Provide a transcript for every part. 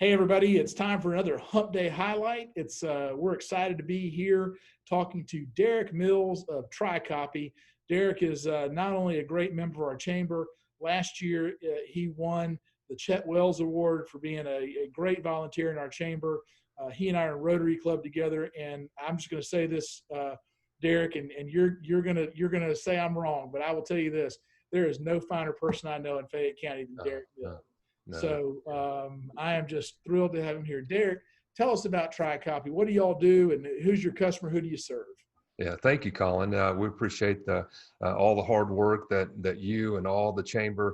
Hey everybody, it's time for another Hump Day Highlight. We're excited to be here talking to Derek Mills of TriCopy. Derek is not only a great member of our chamber. Last year he won the Chet Wells Award for being a great volunteer in our chamber. He and I are in Rotary Club together, and I'm just going to say this, Derek, and you're gonna say I'm wrong, but I will tell you this: there is no finer person I know in Fayette County than Derek Mills. No. So I am just thrilled to have him here. Derek, tell us about TriCopy. What do y'all do, and who's your customer? Who do you serve? Yeah, thank you, Colin. We appreciate all the hard work that you and all the chamber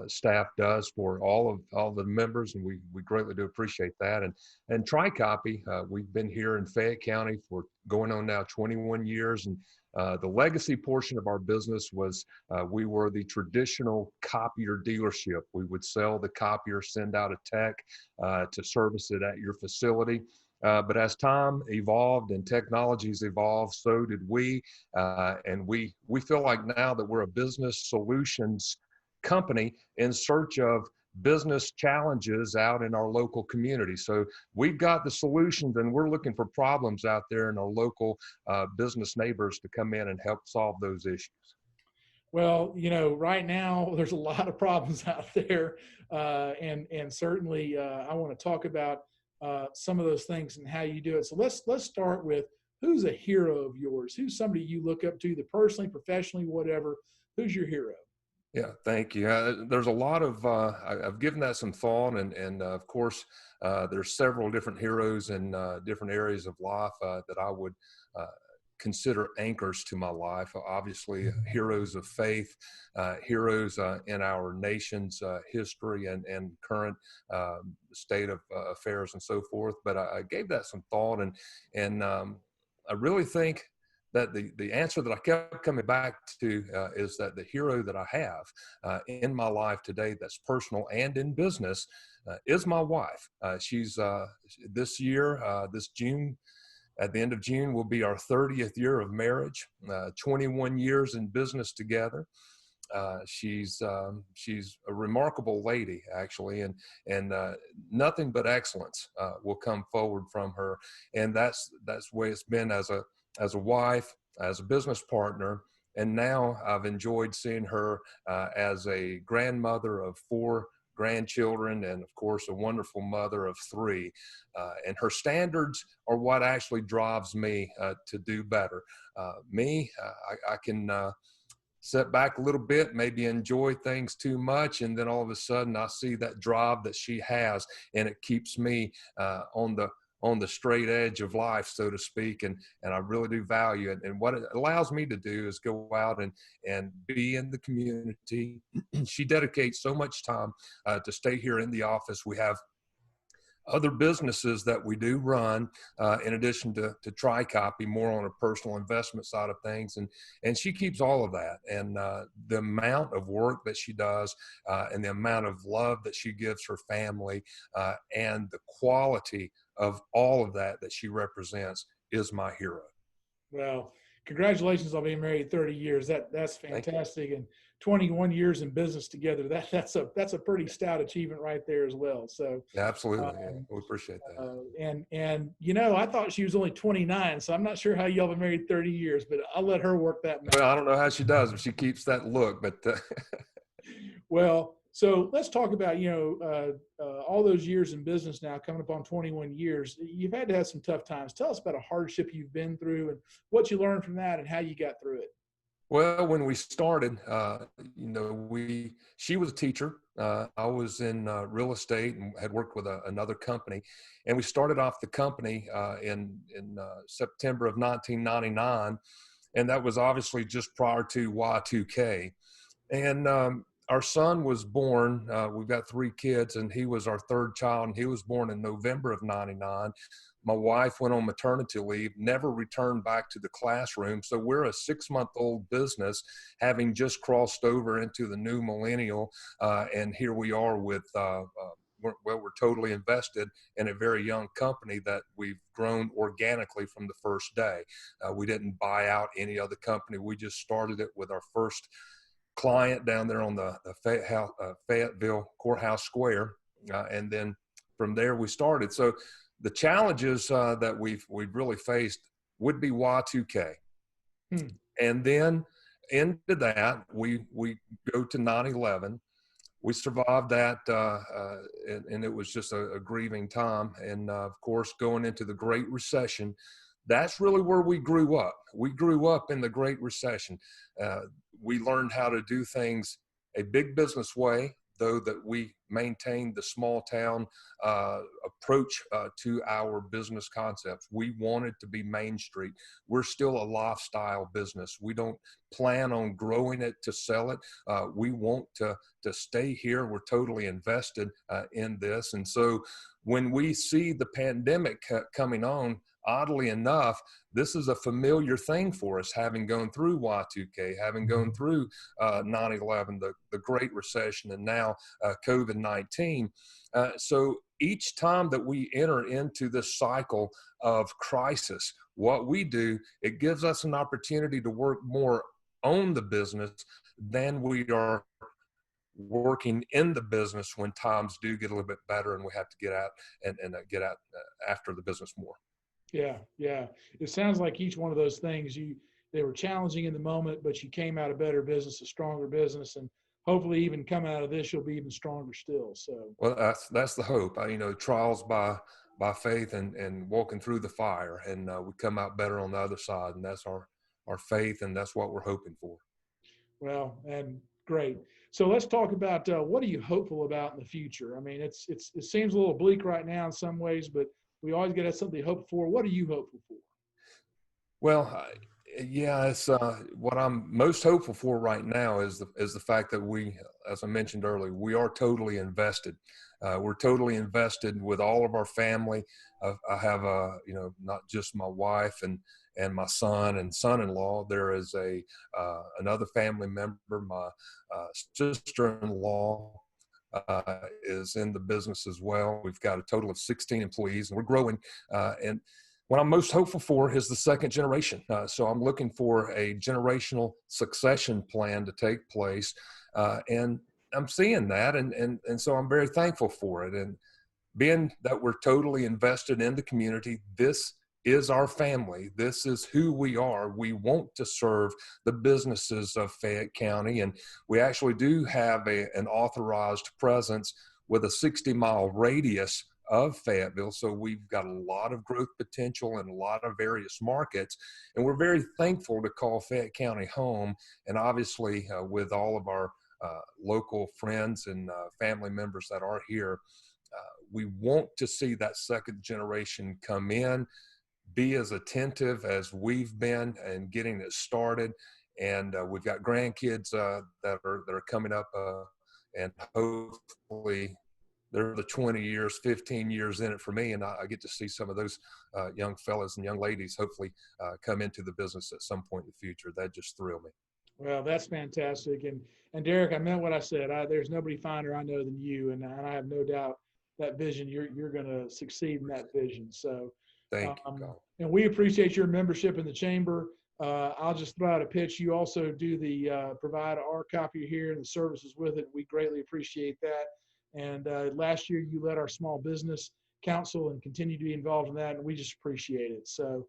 staff does for all the members, and we greatly do appreciate that. And TriCopy, we've been here in Fayette County for going on now 21 years, and the legacy portion of our business was we were the traditional copier dealership. We would sell the copier, send out a tech to service it at your facility. But as time evolved and technologies evolved, so did we. And we feel like now that we're a business solutions company in search of business challenges out in our local community. So we've got the solutions, and we're looking for problems out there in our local business neighbors to come in and help solve those issues. Well, right now there's a lot of problems out there, and certainly I want to talk about some of those things and how you do it. So let's start with, who's a hero of yours? Who's somebody you look up to, either personally, professionally, whatever? Who's your hero? Yeah, thank you. There's a lot of, I've given that some thought, and of course, there's several different heroes in different areas of life that I would consider anchors to my life. Obviously, heroes of faith, heroes in our nation's history and current state of affairs and so forth. But I gave that some thought, and I really think that the answer that I kept coming back to is that the hero that I have in my life today, that's personal and in business, is my wife. She's this year, this June, at the end of June, will be our 30th year of marriage, 21 years in business together. She's a remarkable lady, actually, and nothing but excellence will come forward from her. And that's the way it's been as a wife, as a business partner. And now I've enjoyed seeing her as a grandmother of 4 grandchildren, and of course a wonderful mother of 3. And her standards are what actually drives me to do better. I can sit back a little bit, maybe enjoy things too much, and then all of a sudden I see that drive that she has, and it keeps me on the straight edge of life, so to speak, and I really do value it. And what it allows me to do is go out and be in the community. She dedicates so much time to stay here in the office. We have other businesses that we do run in addition to TriCopy, more on a personal investment side of things, and she keeps all of that. And the amount of work that she does and the amount of love that she gives her family and the quality of all of that she represents is my hero. Well, congratulations on being married 30 years. That's fantastic. And 21 years in business together. That's a pretty stout achievement right there as well. So Yeah, absolutely. Yeah, we appreciate that. And I thought she was only 29, so I'm not sure how y'all been married 30 years, but I'll let her work that math. Well, I don't know how she does if she keeps that look, but well, so let's talk about, all those years in business now, coming up on 21 years. You've had to have some tough times. Tell us about a hardship you've been through and what you learned from that and how you got through it. Well, when we started, she was a teacher. I was in real estate and had worked with another company, and we started off the company in September of 1999, and that was obviously just prior to Y2K. And our son was born. We've got 3 kids, and he was our 3rd child, and he was born in November of '99. My wife went on maternity leave, never returned back to the classroom. So we're a 6-month-old business, having just crossed over into the new millennial. And here we are with, we're totally invested in a very young company that we've grown organically from the first day. We didn't buy out any other company. We just started it with our first client down there on the Fayetteville Courthouse Square. And then from there we started. So the challenges that we've really faced would be Y2K. Hmm. And then into that, we go to 9/11. We survived that, and it was just a grieving time. And of course, going into the Great Recession, that's really where we grew up. We grew up in the Great Recession. Uh, we learned how to do things a big business way, though that we maintained the small town approach to our business concepts. We wanted to be Main Street. We're still a lifestyle business. We don't plan on growing it to sell it. We want to stay here. We're totally invested in this. And so when we see the pandemic coming on, oddly enough, this is a familiar thing for us, having gone through Y2K, having gone through 9/11, the Great Recession, and now COVID-19. So each time that we enter into this cycle of crisis, what we do, it gives us an opportunity to work more on the business than we are working in the business when times do get a little bit better and we have to get out and get out after the business more. Yeah, yeah. It sounds like each one of those things they were challenging in the moment, but you came out a better business, a stronger business, and hopefully even coming out of this, you'll be even stronger still. So, well, that's the hope. Trials by faith and walking through the fire, and we come out better on the other side, and that's our faith, and that's what we're hoping for. well, and great. So let's talk about what are you hopeful about in the future? I mean, it seems a little bleak right now in some ways, but we always got to have something to hope for. What are you hopeful for? Well, yeah, it's what I'm most hopeful for right now is the fact that we, as I mentioned earlier, we are totally invested. We're totally invested with all of our family. I have not just my wife and my son and son-in-law. There is another family member, my sister-in-law. Is in the business as well. We've got a total of 16 employees, and we're growing. And what I'm most hopeful for is the second generation. So I'm looking for a generational succession plan to take place, and I'm seeing that, and so I'm very thankful for it. And being that we're totally invested in the community, this is our family. This is who we are. We want to serve the businesses of Fayette County, and we actually do have an authorized presence with a 60-mile radius of Fayetteville. So we've got a lot of growth potential in a lot of various markets, and we're very thankful to call Fayette County home. And obviously with all of our local friends and family members that are here, we want to see that second generation come in, be as attentive as we've been and getting it started. And we've got grandkids that are coming up, and hopefully they're the 20 years, 15 years in it for me. And I get to see some of those young fellas and young ladies hopefully come into the business at some point in the future. That just thrill me. Well, that's fantastic. And Derek, I meant what I said. There's nobody finer I know than you, and I have no doubt that vision, you're going to succeed in that vision. So, Thank you, Colin. And we appreciate your membership in the chamber. I'll just throw out a pitch. You also do provide our copy here and the services with it. We greatly appreciate that. And last year you led our small business council and continue to be involved in that, and we just appreciate it. So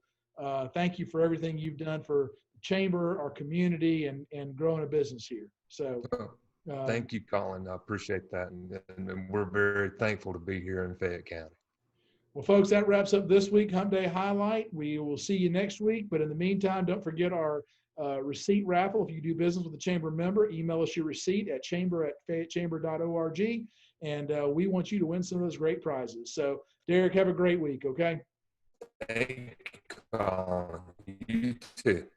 thank you for everything you've done for the chamber, our community, and growing a business here. So thank you, Colin. I appreciate that, and we're very thankful to be here in Fayette County. Well, folks, that wraps up this week Hump Day Highlight. We will see you next week, but in the meantime, don't forget our receipt raffle. If you do business with a chamber member, email us your receipt at chamber@fayettechamber.org, and we want you to win some of those great prizes. So, Derek, have a great week, okay? Thank you, Colin. You too.